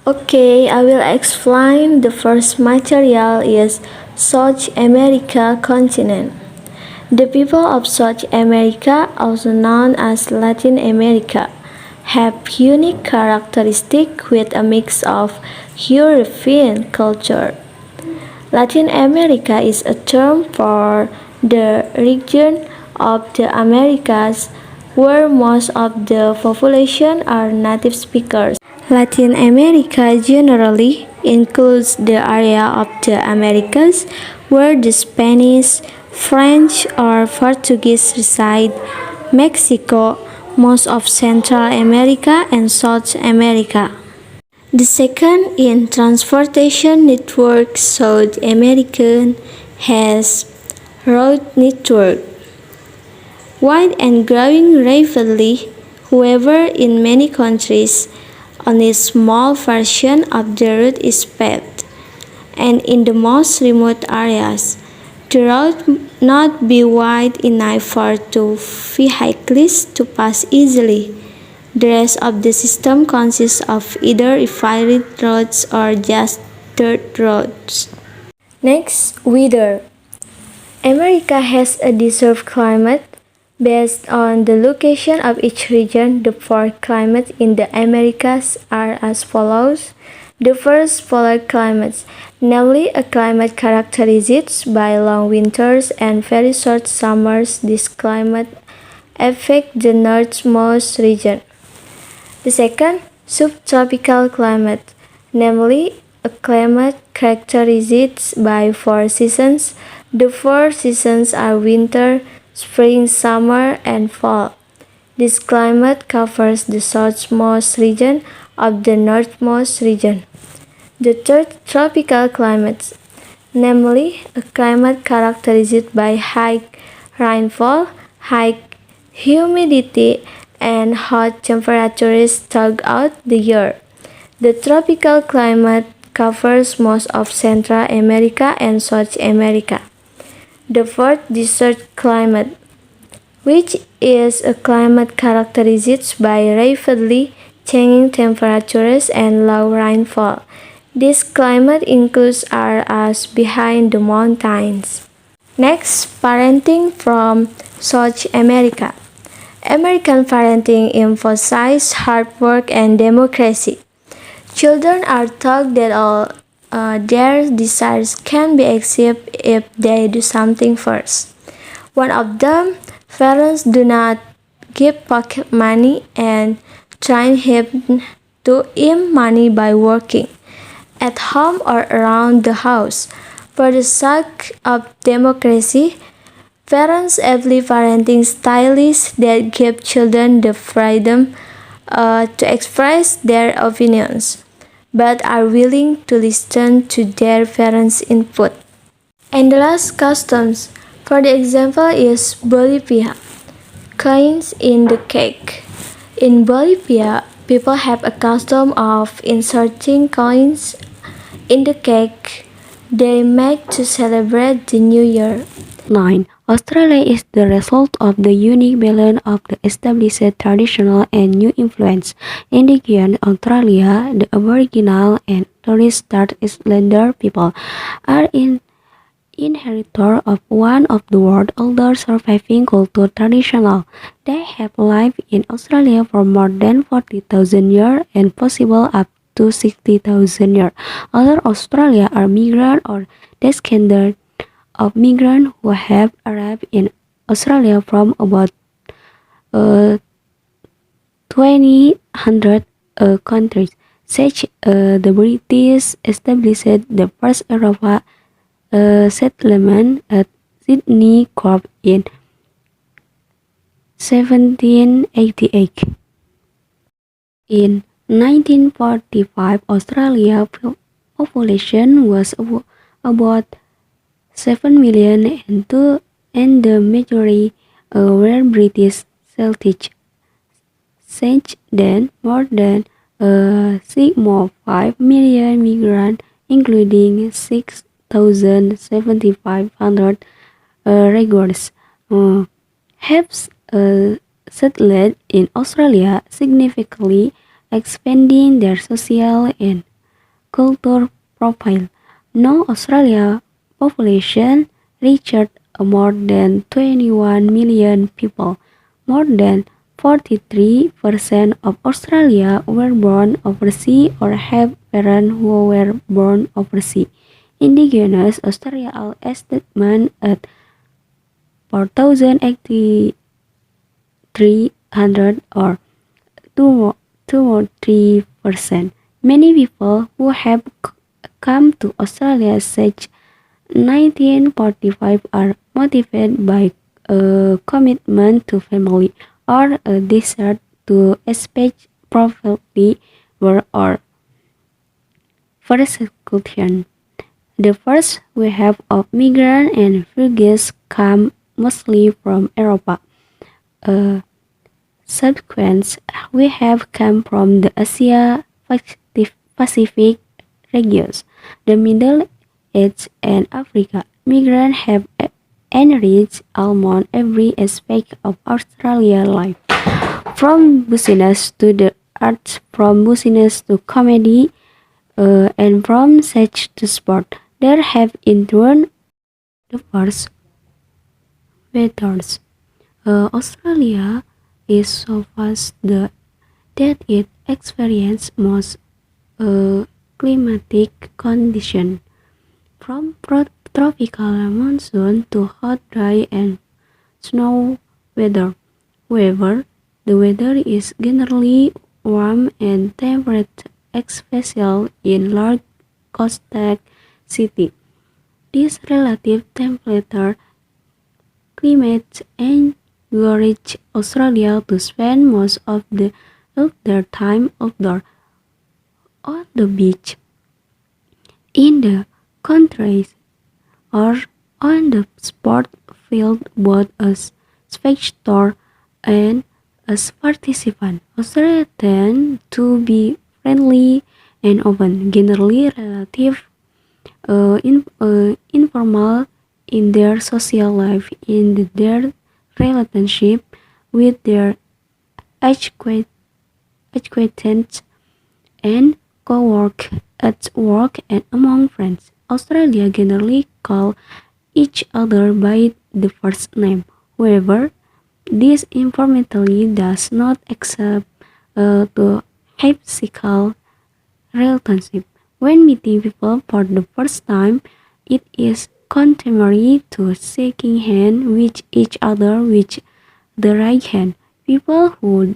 Okay, I will explain. The first material is South America continent. The people of South America, also known as Latin America, have unique characteristics with a mix of European culture. Latin America is a term for the region of the Americas where most of the population are native speakers. Latin America generally includes the area of the Americas where the Spanish, French, or Portuguese reside, Mexico, most of Central America, and South America. The second in transportation network, South American has road network wide and growing rapidly. However, in many countries, only a small version of the route is paved, and in the most remote areas, the road not be wide enough for two vehicles to pass easily. The rest of the system consists of either refined roads or just dirt roads. Next, weather. America has a desert climate. Based on the location of each region, the four climates in the Americas are as follows. The first, polar climates, namely a climate characterized by long winters and very short summers. This climate affects the northmost region. The second, subtropical climate, namely a climate characterized by four seasons. The four seasons are winter, spring, summer, and fall. This climate covers the southmost region of the northmost region. The third, tropical climate, namely a climate characterized by high rainfall, high humidity, and hot temperatures throughout the year. The tropical climate covers most of Central America and South America. The fourth, desert climate, which is a climate characterized by rapidly changing temperatures and low rainfall. This climate includes areas behind the mountains. Next, parenting from South America. American parenting emphasizes hard work and democracy. Children are taught that all their desires can be achieved if they do something first. One of them, parents do not give pocket money and train him to earn money by working at home or around the house. For the sake of democracy, parents apply parenting styles that give children the freedom to express their opinions, but are willing to listen to their parents' input. And the last customs, for the example, is Bolivia. Coins in the cake. In Bolivia, people have a custom of inserting coins in the cake they make to celebrate the new year. 9. Australia is the result of the unique balance of the established traditional and new influence. Indigenous Australia, the Aboriginal and Torres Strait Islander people, are inheritor of one of the world's oldest surviving cultural traditions. They have lived in Australia for more than 40,000 years and possible up to 60,000 years. Other Australia are migrant or descendants of migrants who have arrived in Australia from about 2000 countries. Such the British established the first Europa settlement at Sydney Cove in 1788. In 1945, Australia's population was about 7 million and the majority were British Celtic. Since then, more than 6.5 million migrants, including 6,700 regulars, have settled in Australia, significantly expanding their social and culture profile. Now Australia population reached more than 21 million people. More than 43% of Australia were born overseas or have parents who were born overseas. Indigenous Australia estimate at 4,300 or 2 or 3%. Many people who have come to Australia since 1945 are motivated by a commitment to family or a desire to escape poverty or persecution. The first wave of migrants and refugees come mostly from Europe. A subsequent wave come from the Asia Pacific regions, the Middle East and Africa. Migrants have enriched almost every aspect of Australian life, from business to the arts, from business to comedy, and from sex to sport. There have in turn the first weathers. Australia is so vast that it experiences most climatic conditions, from tropical monsoon to hot, dry, and snow weather. However, the weather is generally warm and temperate, especially in large coastal cities. This relative temperature climate encourages Australia to spend most of their time outdoors on the beach, in the country, or on the sport field both as spectator and as participant. Australians tend to be friendly and open, generally informal in their social life, in their relationship with their acquaintances and co-work at work and among friends. Australia generally call each other by the first name. However, this informality does not accept to hypothetical relationship. When meeting people for the first time, it is customary to shaking hands with each other with the right hand. People who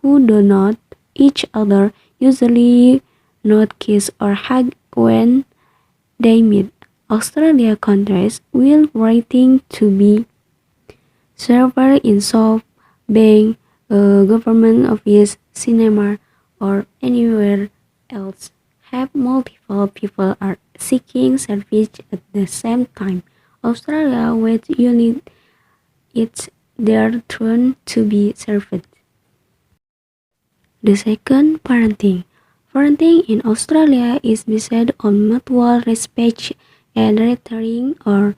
do not each other usually not kiss or hug when they meet. Australia countries will writing to be server in shop, bank, government office, cinema, or anywhere else. Have multiple people are seeking service at the same time. Australia with unit it's their turn to be served. The second, parenting. Parenting in Australia is based on mutual respect and treating our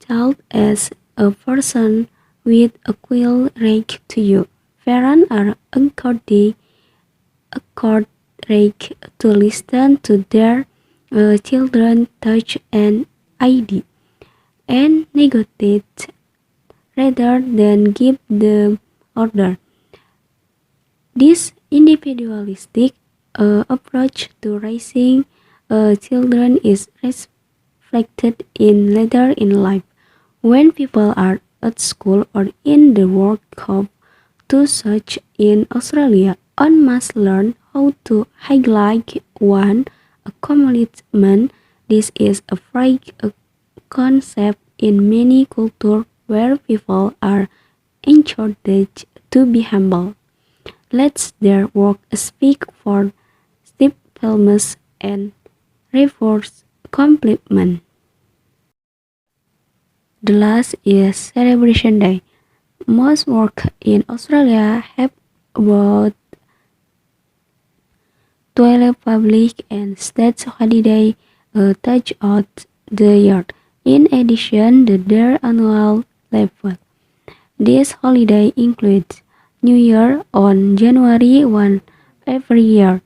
child as a person with equal right to you. Parents are encouraged to listen to their children's touch and ID and negotiate rather than give them order. This individualistic approach to raising children is reflected in later in life. When people are at school or in the workshop, to such in Australia, one must learn how to highlight one accomplishment. This is a fresh concept in many cultures where people are encouraged to be humble. Let their work speak for stillness and reinforce compliment. The last is Celebration Day. Most work in Australia have about 12 public and state holidays throughout the year. In addition to their annual level, this holiday includes New Year on January 1 every year,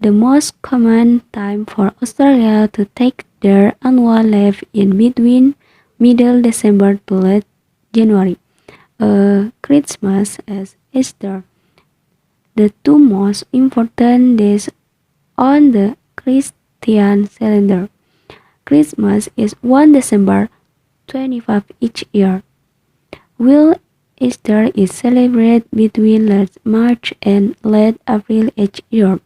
The most common time for Australia to take their annual leave in between middle December to late January. Christmas and Easter, the two most important days on the Christian calendar. Christmas is 1 December 25 each year, while Easter is celebrated between late March and late April each year.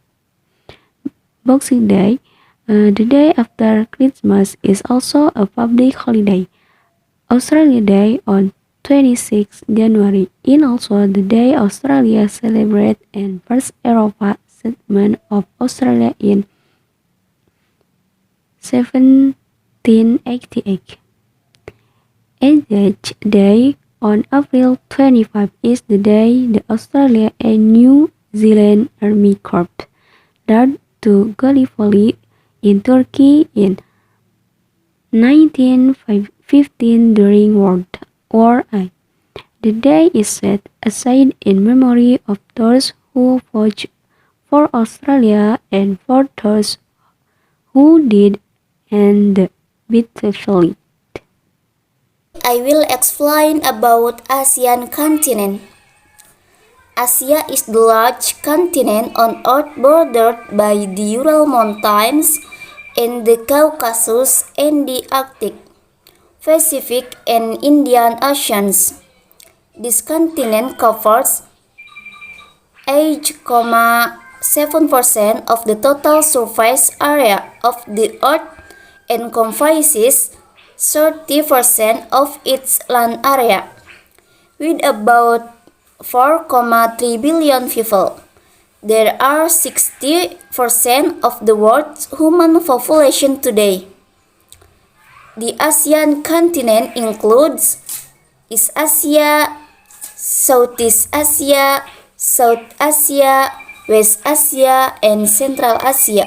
Boxing Day, the day after Christmas, is also a public holiday. Australia Day on 26 January is also the day Australia celebrates and first Europa settlement of Australia in 1788. Heritage Day on April 25 is the day the Australia and New Zealand Army Corps dared to Gallipoli in Turkey in 1915 during World War I. The day is set aside in memory of those who fought for Australia and for those who did and the battlefield. I will explain about Asian continent. Asia is the largest continent on Earth bordered by the Ural Mountains and the Caucasus and the Arctic, Pacific and Indian Oceans. This continent covers 8,7% of the total surface area of the Earth and comprises 30% of its land area. With about 4,3 billion people, there are 60% of the world's human population today. The Asian continent includes East Asia, Southeast Asia, South Asia, West Asia, and Central Asia.